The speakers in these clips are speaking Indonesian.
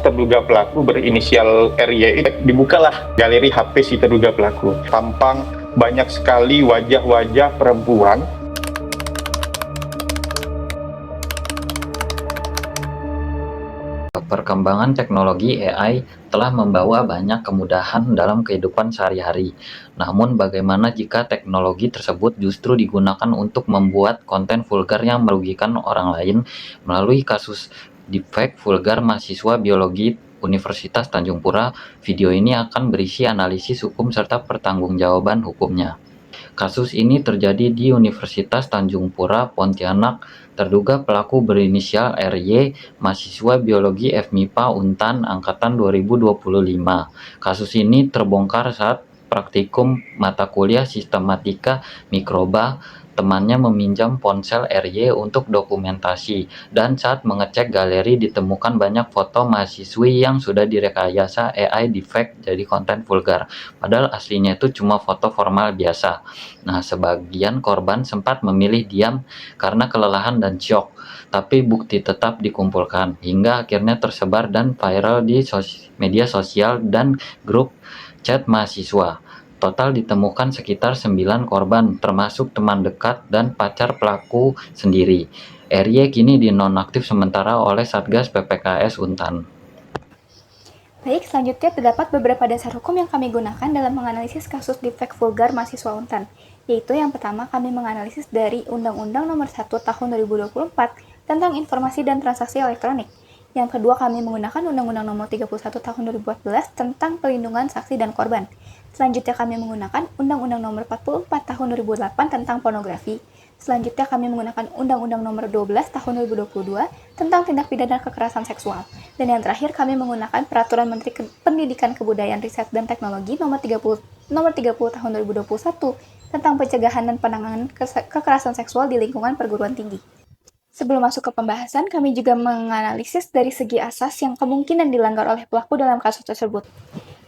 Terduga pelaku berinisial RY, dibukalah galeri HP si terduga pelaku. Tampang banyak sekali wajah-wajah perempuan. Perkembangan teknologi AI telah membawa banyak kemudahan dalam kehidupan sehari-hari. Namun, bagaimana jika teknologi tersebut justru digunakan untuk membuat konten vulgar yang merugikan orang lain? Melalui kasus deepfake vulgar mahasiswa biologi Universitas Tanjung Pura, video ini akan berisi analisis hukum serta pertanggungjawaban hukumnya. Kasus ini terjadi di Universitas Tanjung Pura, Pontianak. Terduga pelaku berinisial RY, mahasiswa biologi FMIPA Untan angkatan 2025. Kasus ini terbongkar saat praktikum mata kuliah sistematika mikroba. Temannya meminjam ponsel RY untuk dokumentasi, dan saat mengecek galeri ditemukan banyak foto mahasiswi yang sudah direkayasa AI deepfake jadi konten vulgar. Padahal aslinya itu cuma foto formal biasa. Nah, sebagian korban sempat memilih diam karena kelelahan dan syok, tapi bukti tetap dikumpulkan hingga akhirnya tersebar dan viral di media sosial dan grup chat mahasiswa. Total ditemukan sekitar 9 korban, termasuk teman dekat dan pacar pelaku sendiri. RY kini dinonaktif sementara oleh Satgas PPKS Untan. Baik, selanjutnya terdapat beberapa dasar hukum yang kami gunakan dalam menganalisis kasus deepfake vulgar mahasiswa Untan, yaitu yang pertama kami menganalisis dari Undang-Undang Nomor 1 Tahun 2024 tentang Informasi dan Transaksi Elektronik. Yang kedua kami menggunakan Undang-Undang Nomor 31 Tahun 2014 tentang Pelindungan Saksi dan Korban. Selanjutnya kami menggunakan Undang-Undang Nomor 44 Tahun 2008 tentang pornografi. Selanjutnya kami menggunakan Undang-Undang Nomor 12 Tahun 2022 tentang tindak pidana kekerasan seksual. Dan yang terakhir kami menggunakan Peraturan Menteri Pendidikan Kebudayaan Riset dan Teknologi Nomor 30 Tahun 2021 tentang pencegahan dan penanganan kekerasan seksual di lingkungan perguruan tinggi. Sebelum masuk ke pembahasan, kami juga menganalisis dari segi asas yang kemungkinan dilanggar oleh pelaku dalam kasus tersebut.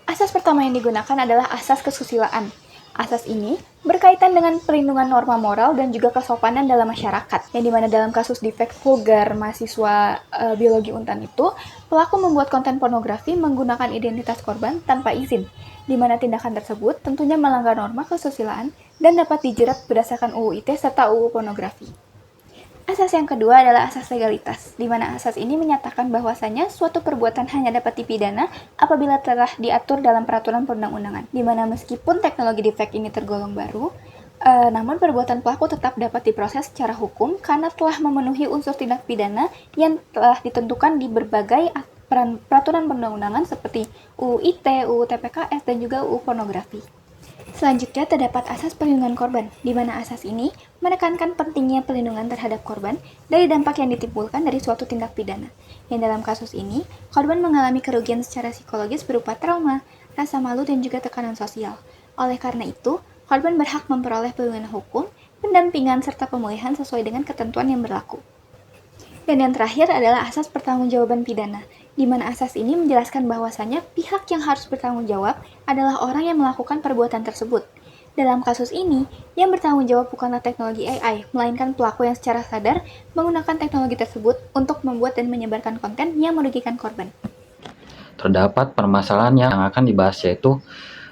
Asas pertama yang digunakan adalah asas kesusilaan. Asas ini berkaitan dengan perlindungan norma moral dan juga kesopanan dalam masyarakat, yang dimana dalam kasus deepfake vulgar mahasiswa biologi Untan itu, pelaku membuat konten pornografi menggunakan identitas korban tanpa izin, di mana tindakan tersebut tentunya melanggar norma kesusilaan dan dapat dijerat berdasarkan UU ITE serta UU Pornografi. Asas yang kedua adalah asas legalitas, di mana asas ini menyatakan bahwasanya suatu perbuatan hanya dapat dipidana apabila telah diatur dalam peraturan perundang-undangan, di mana meskipun teknologi deepfake ini tergolong baru, namun perbuatan pelaku tetap dapat diproses secara hukum karena telah memenuhi unsur tindak pidana yang telah ditentukan di berbagai peraturan perundang-undangan seperti UU ITE, UU TPKS, dan juga UU Pornografi. Selanjutnya terdapat asas perlindungan korban, di mana asas ini menekankan pentingnya perlindungan terhadap korban dari dampak yang ditimbulkan dari suatu tindak pidana. Yang dalam kasus ini, korban mengalami kerugian secara psikologis berupa trauma, rasa malu, dan juga tekanan sosial. Oleh karena itu, korban berhak memperoleh perlindungan hukum, pendampingan, serta pemulihan sesuai dengan ketentuan yang berlaku. Dan yang terakhir adalah asas pertanggungjawaban pidana, di mana asas ini menjelaskan bahwasanya pihak yang harus bertanggung jawab adalah orang yang melakukan perbuatan tersebut. Dalam kasus ini, yang bertanggung jawab bukanlah teknologi AI, melainkan pelaku yang secara sadar menggunakan teknologi tersebut untuk membuat dan menyebarkan konten yang merugikan korban. Terdapat permasalahan yang akan dibahas, yaitu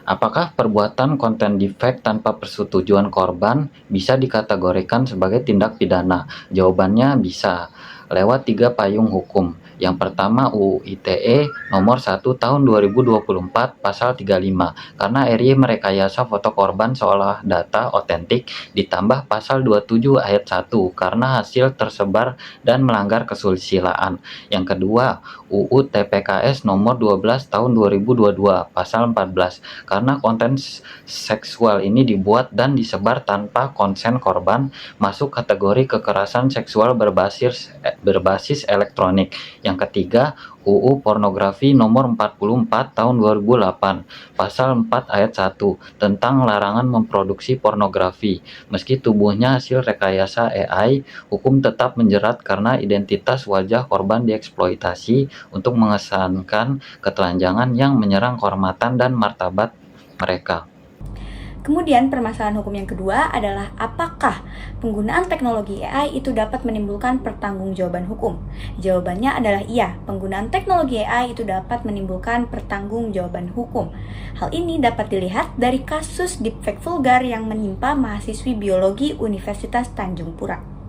apakah perbuatan konten deepfake tanpa persetujuan korban bisa dikategorikan sebagai tindak pidana? Jawabannya bisa, lewat 3 payung hukum. Yang pertama UU ITE nomor 1 tahun 2024 pasal 35, karena RY merekayasa foto korban seolah data otentik, ditambah pasal 27 ayat 1 karena hasil tersebar dan melanggar kesusilaan. Yang kedua UU TPKS nomor 12 tahun 2022 pasal 14, karena konten seksual ini dibuat dan disebar tanpa konsen korban, masuk kategori kekerasan seksual berbasis elektronik. Yang ketiga, UU Pornografi Nomor 44 Tahun 2008 Pasal 4 Ayat 1 tentang larangan memproduksi pornografi. Meski tubuhnya hasil rekayasa AI, hukum tetap menjerat karena identitas wajah korban dieksploitasi untuk mengesankan ketelanjangan yang menyerang kehormatan dan martabat mereka. Kemudian permasalahan hukum yang kedua adalah apakah penggunaan teknologi AI itu dapat menimbulkan pertanggungjawaban hukum? Jawabannya adalah iya, penggunaan teknologi AI itu dapat menimbulkan pertanggungjawaban hukum. Hal ini dapat dilihat dari kasus deepfake vulgar yang menimpa mahasiswi biologi Universitas Tanjung Pura.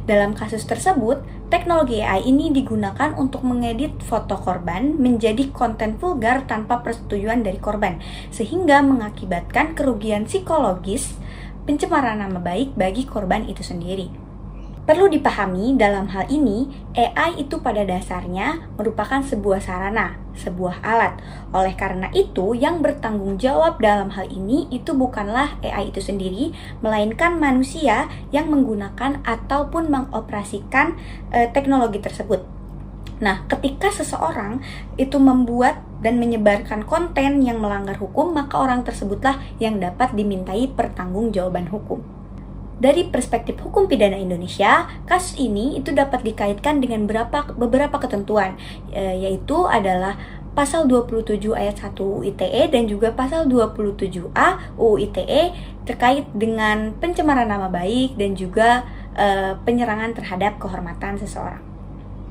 Dalam kasus tersebut, teknologi AI ini digunakan untuk mengedit foto korban menjadi konten vulgar tanpa persetujuan dari korban, sehingga mengakibatkan kerugian psikologis, pencemaran nama baik bagi korban itu sendiri. Perlu dipahami dalam hal ini, AI itu pada dasarnya merupakan sebuah sarana, sebuah alat. Oleh karena itu, yang bertanggung jawab dalam hal ini itu bukanlah AI itu sendiri, melainkan manusia yang menggunakan ataupun mengoperasikan teknologi tersebut. Nah, ketika seseorang itu membuat dan menyebarkan konten yang melanggar hukum, maka orang tersebutlah yang dapat dimintai pertanggungjawaban hukum. Dari perspektif hukum pidana Indonesia, kasus ini itu dapat dikaitkan dengan beberapa ketentuan, yaitu adalah Pasal 27 ayat 1 UU ITE dan juga Pasal 27A UU ITE terkait dengan pencemaran nama baik dan juga penyerangan terhadap kehormatan seseorang.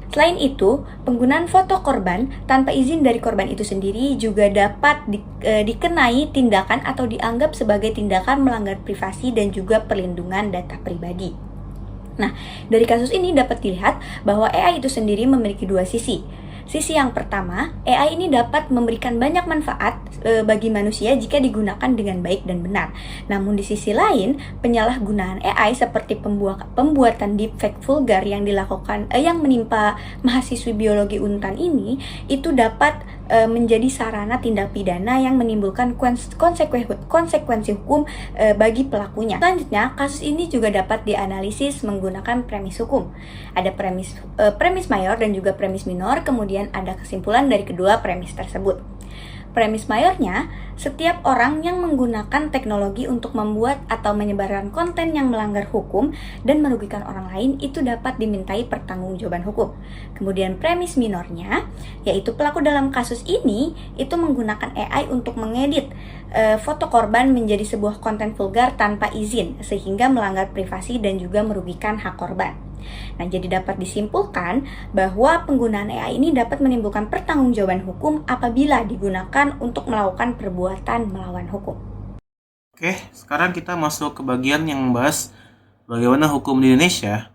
Selain itu, penggunaan foto korban tanpa izin dari korban itu sendiri juga dapat dikenai tindakan atau dianggap sebagai tindakan melanggar privasi dan juga perlindungan data pribadi. Nah, dari kasus ini dapat dilihat bahwa AI itu sendiri memiliki dua sisi. Sisi yang pertama, AI ini dapat memberikan banyak manfaat bagi manusia jika digunakan dengan baik dan benar. Namun di sisi lain, penyalahgunaan AI seperti pembuatan deepfake vulgar yang menimpa mahasiswi biologi Untan ini itu dapat menjadi sarana tindak pidana yang menimbulkan konsekuensi hukum bagi pelakunya. Selanjutnya, kasus ini juga dapat dianalisis menggunakan premis hukum. Ada premis mayor dan juga premis minor, kemudian ada kesimpulan dari kedua premis tersebut. Premis mayornya, setiap orang yang menggunakan teknologi untuk membuat atau menyebarkan konten yang melanggar hukum dan merugikan orang lain itu dapat dimintai pertanggungjawaban hukum. Kemudian premis minornya, yaitu pelaku dalam kasus ini itu menggunakan AI untuk mengedit foto korban menjadi sebuah konten vulgar tanpa izin sehingga melanggar privasi dan juga merugikan hak korban. Nah, jadi dapat disimpulkan bahwa penggunaan AI ini dapat menimbulkan pertanggungjawaban hukum apabila digunakan untuk melakukan perbuatan melawan hukum. Oke, sekarang kita masuk ke bagian yang membahas bagaimana hukum di Indonesia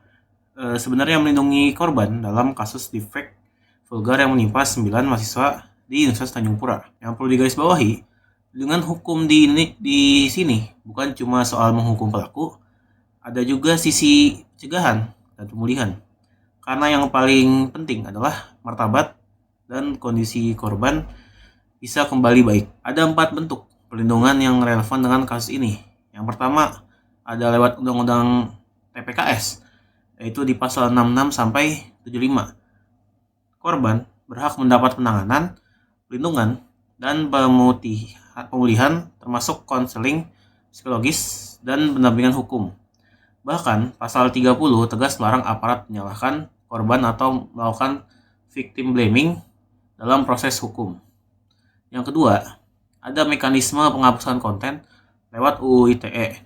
sebenarnya melindungi korban dalam kasus deepfake vulgar yang menimpa 9 mahasiswa di Universitas Tanjung Pura. Yang perlu digarisbawahi, dengan hukum di sini bukan cuma soal menghukum pelaku, ada juga sisi pencegahan dan pemulihan. Karena yang paling penting adalah martabat dan kondisi korban bisa kembali baik. Ada 4 bentuk perlindungan yang relevan dengan kasus ini. Yang pertama ada lewat Undang-Undang TPKS, yaitu di pasal 66 sampai 75. Korban berhak mendapat penanganan, perlindungan, dan pemulihan termasuk konseling psikologis dan pendampingan hukum. Bahkan, pasal 30 tegas melarang aparat menyalahkan korban atau melakukan victim blaming dalam proses hukum. Yang kedua, ada mekanisme penghapusan konten lewat UU ITE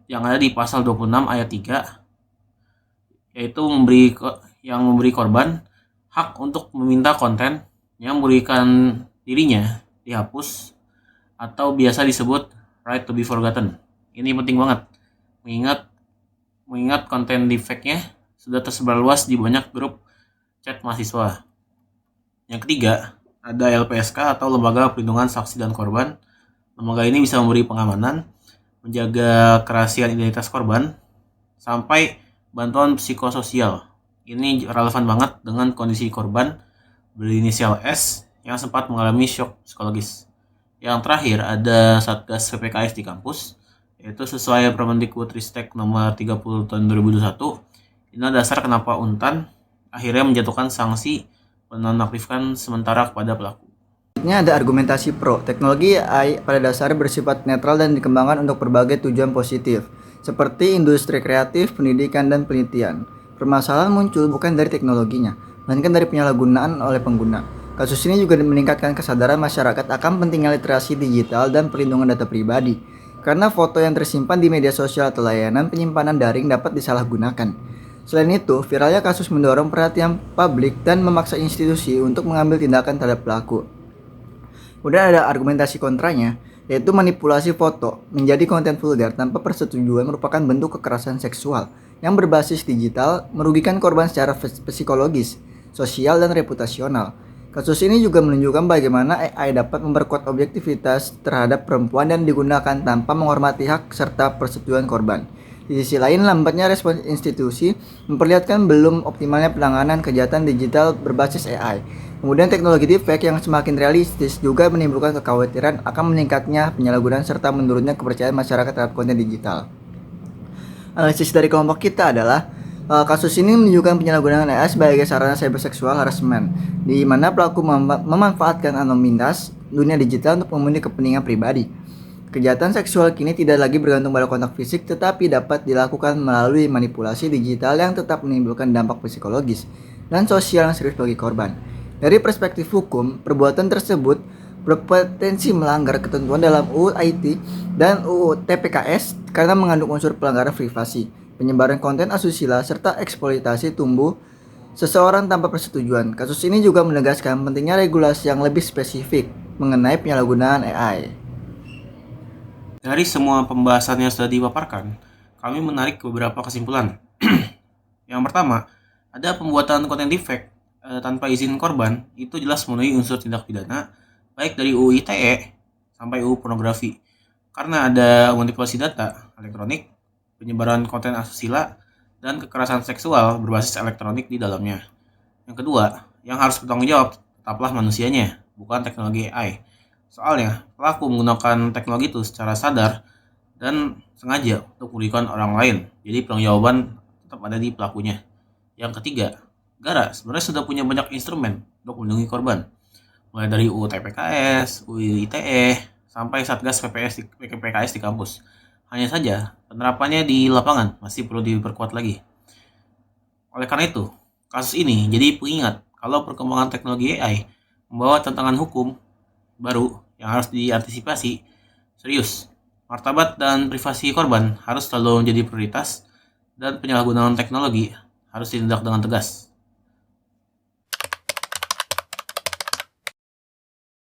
yang ada di pasal 26 ayat 3, yaitu memberi korban hak untuk meminta konten yang merugikan dirinya dihapus atau biasa disebut right to be forgotten. Ini penting banget. Mengingat konten deepfake-nya sudah tersebar luas di banyak grup chat mahasiswa. Yang ketiga, ada LPSK atau Lembaga Perlindungan Saksi dan Korban. Lembaga ini bisa memberi pengamanan, menjaga kerahasiaan identitas korban, sampai bantuan psikososial. Ini relevan banget dengan kondisi korban berinisial S yang sempat mengalami shock psikologis. Yang terakhir ada Satgas PPKS di kampus, yaitu sesuai Permendikbudristek nomor 30 tahun 2021. Ini dasar kenapa Untan akhirnya menjatuhkan sanksi penonaktifkan sementara kepada pelaku. Selanjutnya ada argumentasi pro. Teknologi AI pada dasarnya bersifat netral dan dikembangkan untuk berbagai tujuan positif, seperti industri kreatif, pendidikan, dan penelitian. Permasalahan muncul bukan dari teknologinya, melainkan dari penyalahgunaan oleh pengguna. Kasus ini juga meningkatkan kesadaran masyarakat akan pentingnya literasi digital dan perlindungan data pribadi, karena foto yang tersimpan di media sosial atau layanan penyimpanan daring dapat disalahgunakan. Selain itu, viralnya kasus mendorong perhatian publik dan memaksa institusi untuk mengambil tindakan terhadap pelaku. Kemudian ada argumentasi kontranya, yaitu manipulasi foto menjadi konten vulgar tanpa persetujuan merupakan bentuk kekerasan seksual yang berbasis digital, merugikan korban secara psikologis, sosial, dan reputasional. Kasus ini juga menunjukkan bagaimana AI dapat memperkuat objektivitas terhadap perempuan dan digunakan tanpa menghormati hak serta persetujuan korban. Di sisi lain, lambatnya respons institusi memperlihatkan belum optimalnya penanganan kejahatan digital berbasis AI. Kemudian teknologi deepfake yang semakin realistis juga menimbulkan kekhawatiran akan meningkatnya penyalahgunaan serta menurunnya kepercayaan masyarakat terhadap konten digital. Analisis dari kelompok kita adalah kasus ini menunjukkan penyalahgunaan AI sebagai sarana cyberseksual harassment, di mana pelaku memanfaatkan anonimitas dunia digital untuk memenuhi kepentingan pribadi. Kejahatan seksual kini tidak lagi bergantung pada kontak fisik, tetapi dapat dilakukan melalui manipulasi digital yang tetap menimbulkan dampak psikologis dan sosial yang serius bagi korban. Dari perspektif hukum, perbuatan tersebut berpotensi melanggar ketentuan dalam UU IT dan UU TPKS karena mengandung unsur pelanggaran privasi, penyebaran konten asusila, serta eksploitasi tumbuh seseorang tanpa persetujuan. Kasus ini juga menegaskan pentingnya regulasi yang lebih spesifik mengenai penyalahgunaan AI. Dari semua pembahasan yang sudah dipaparkan, kami menarik beberapa kesimpulan. Yang pertama, ada pembuatan konten deepfake tanpa izin korban itu jelas memenuhi unsur tindak pidana, baik dari UU ITE sampai UU pornografi, karena ada manipulasi data elektronik, penyebaran konten asusila, dan kekerasan seksual berbasis elektronik di dalamnya. Yang kedua, yang harus bertanggung jawab tetaplah manusianya, bukan teknologi AI. Soalnya, pelaku menggunakan teknologi itu secara sadar dan sengaja untuk merugikan orang lain. Jadi pertanggungjawaban tetap ada di pelakunya. Yang ketiga, negara sebenarnya sudah punya banyak instrumen untuk melindungi korban. Mulai dari UU TPKS, UU ITE, sampai Satgas PKS di kampus. Hanya saja, penerapannya di lapangan masih perlu diperkuat lagi. Oleh karena itu, kasus ini jadi pengingat kalau perkembangan teknologi AI membawa tantangan hukum baru yang harus diantisipasi serius. Martabat dan privasi korban harus selalu menjadi prioritas dan penyalahgunaan teknologi harus ditindak dengan tegas.